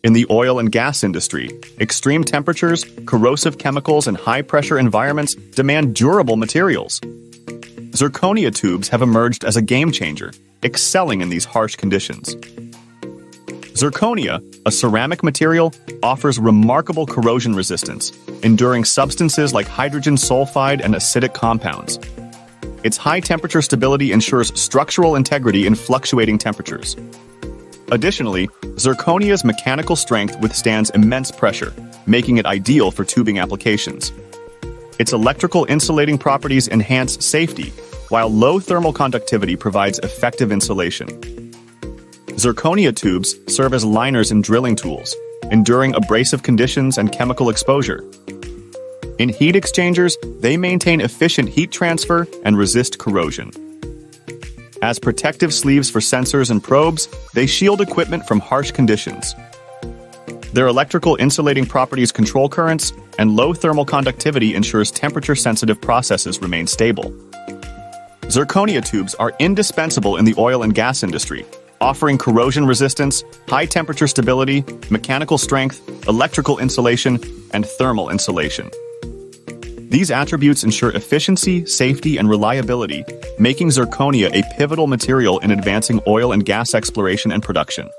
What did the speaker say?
In the oil and gas industry, extreme temperatures, corrosive chemicals, and high-pressure environments demand durable materials. Zirconia tubes have emerged as a game-changer, excelling in these harsh conditions. Zirconia, a ceramic material, offers remarkable corrosion resistance, enduring substances like hydrogen sulfide and acidic compounds. Its high-temperature stability ensures structural integrity in fluctuating temperatures. Additionally, zirconia's mechanical strength withstands immense pressure, making it ideal for tubing applications. Its electrical insulating properties enhance safety, while low thermal conductivity provides effective insulation. Zirconia tubes serve as liners in drilling tools, enduring abrasive conditions and chemical exposure. In heat exchangers, they maintain efficient heat transfer and resist corrosion. As protective sleeves for sensors and probes, they shield equipment from harsh conditions. Their electrical insulating properties control currents, and low thermal conductivity ensures temperature-sensitive processes remain stable. Zirconia tubes are indispensable in the oil and gas industry, offering corrosion resistance, high-temperature stability, mechanical strength, electrical insulation, and thermal insulation. These attributes ensure efficiency, safety, and reliability, making zirconia a pivotal material in advancing oil and gas exploration and production.